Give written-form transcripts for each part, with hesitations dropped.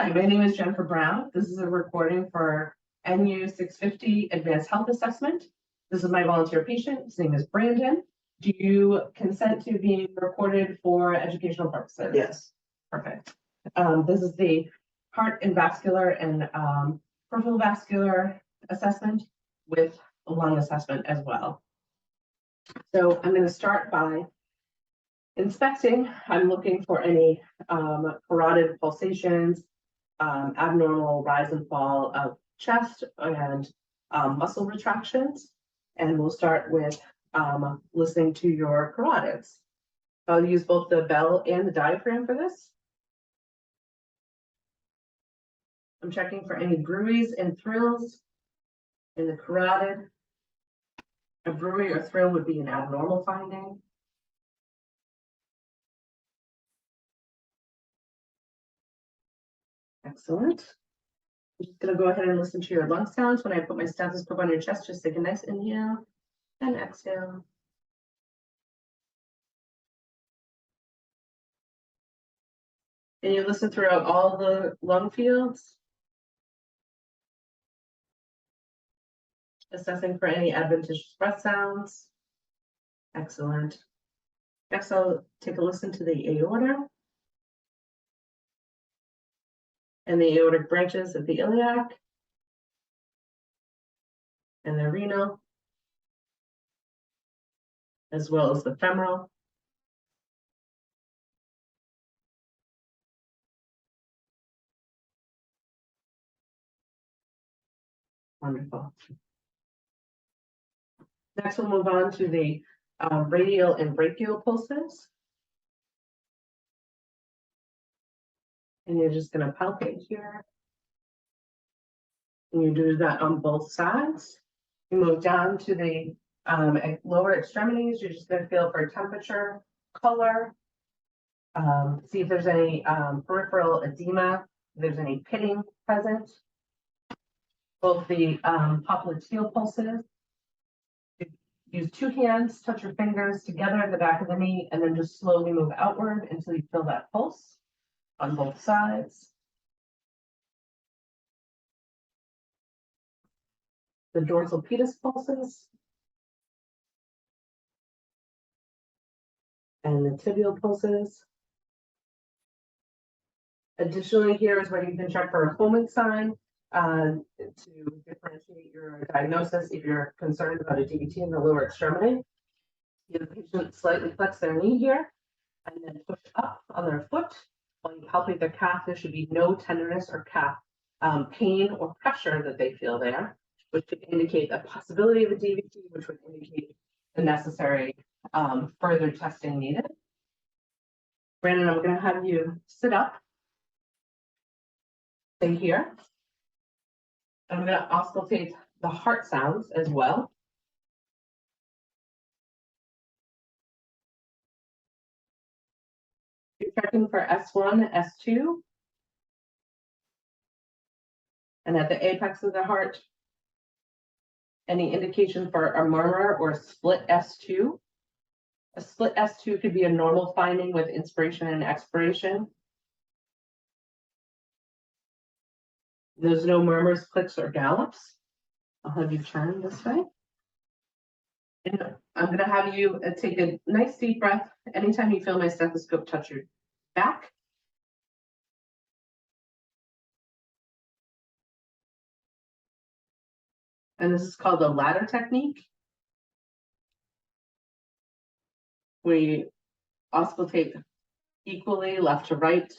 Hi, my name is Jennifer Brown. This is a recording for NU 650 Advanced Health Assessment. This is my volunteer patient. His name is Brandon. Do you consent to being recorded for educational purposes? Yes. Perfect. This is the heart and vascular and peripheral vascular assessment with a lung assessment as well. So I'm going to start by inspecting. I'm looking for any carotid pulsations, abnormal rise and fall of chest and muscle retractions. And we'll start with listening to your carotids. I'll use both the bell and the diaphragm for this. I'm checking for any bruits and thrills in the carotid. A bruit or thrill would be an abnormal finding. Excellent. I'm just going to go ahead and listen to your lung sounds. When I put my stethoscope on your chest, just take a nice inhale and exhale. And you listen throughout all the lung fields, assessing for any adventitious breath sounds. Excellent. Next, I'll take a listen to the aorta and the aortic branches of the iliac and the renal, as well as the femoral. Wonderful. Next, we'll move on to the radial and brachial pulses. And you're just going to palpate here. And you do that on both sides. You move down to the lower extremities. You're just going to feel for temperature, color, see if there's any peripheral edema, if there's any pitting present. Both the popliteal pulses. Use two hands, touch your fingers together at the back of the knee, and then just slowly move outward until you feel that pulse on both sides. The dorsal pedis pulses. And the tibial pulses. Additionally, here is where you can check for a Holman sign to differentiate your diagnosis if you're concerned about a DVT in the lower extremity. The patient slightly flex their knee here and then push up on their foot. While you palpate their calf, there should be no tenderness or calf pain or pressure that they feel there, which could indicate a possibility of a DVT, which would indicate the necessary further testing needed. Brandon, I'm going to have you sit up. Stay here. I'm going to auscultate the heart sounds as well. You're checking for S1, S2. And at the apex of the heart, any indication for a murmur or split S2. A split S2 could be a normal finding with inspiration and expiration. There's no murmurs, clicks, or gallops. I'll have you turn this way. And I'm going to have you take a nice deep breath. Anytime you feel my stethoscope touch your back. And this is called the ladder technique. We auscultate equally left to right.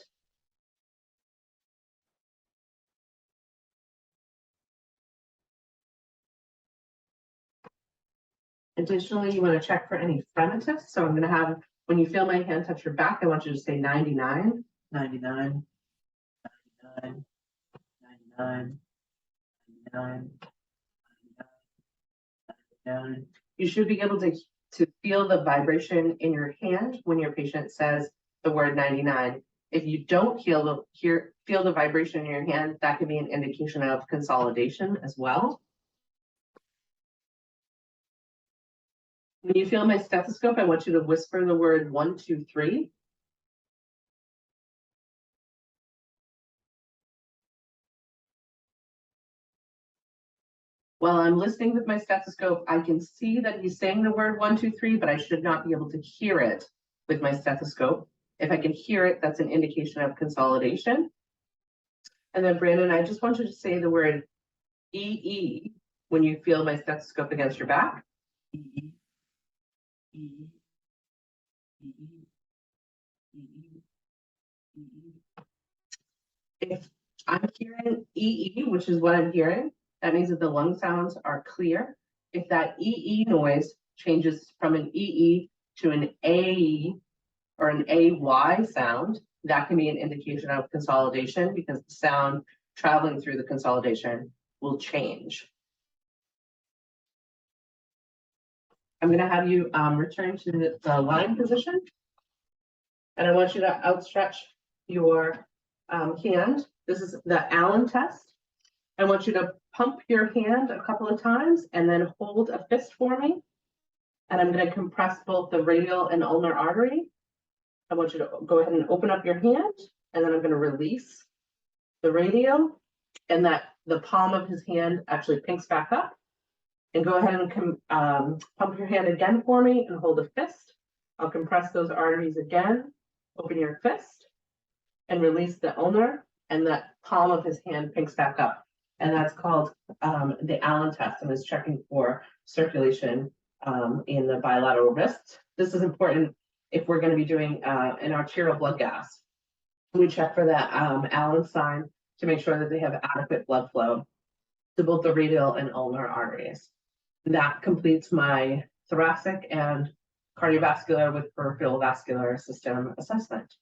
Additionally, you want to check for any fremitus. So I'm going to have, when you feel my hand touch your back, I want you to say 99, 99, 99, 99, 99, 99. You should be able to feel the vibration in your hand when your patient says the word 99. If you don't feel the vibration in your hand, that could be an indication of consolidation as well. When you feel my stethoscope, I want you to whisper the word 1, 2, 3. While I'm listening with my stethoscope, I can see that he's saying the word 1, 2, 3, but I should not be able to hear it with my stethoscope. If I can hear it, that's an indication of consolidation. And then Brandon, I just want you to say the word EE when you feel my stethoscope against your back. EE, EE, EE, EE, EE. If I'm hearing EE, which is what I'm hearing, that means that the lung sounds are clear. If that EE noise changes from an EE to an AE or an AY sound, that can be an indication of consolidation because the sound traveling through the consolidation will change. I'm going to have you return to the lying position. And I want you to outstretch your hand. This is the Allen test. I want you to pump your hand a couple of times and then hold a fist for me. And I'm going to compress both the radial and ulnar artery. I want you to go ahead and open up your hand, and then I'm going to release the radial, and that the palm of his hand actually pinks back up. And go ahead and pump your hand again for me and hold a fist. I'll compress those arteries again. Open your fist and release the ulnar, and that palm of his hand pinks back up. And that's called the Allen test, and is checking for circulation in the bilateral wrists. This is important if we're going to be doing an arterial blood gas. We check for that Allen sign to make sure that they have adequate blood flow to both the radial and ulnar arteries. That completes my thoracic and cardiovascular with peripheral vascular system assessment.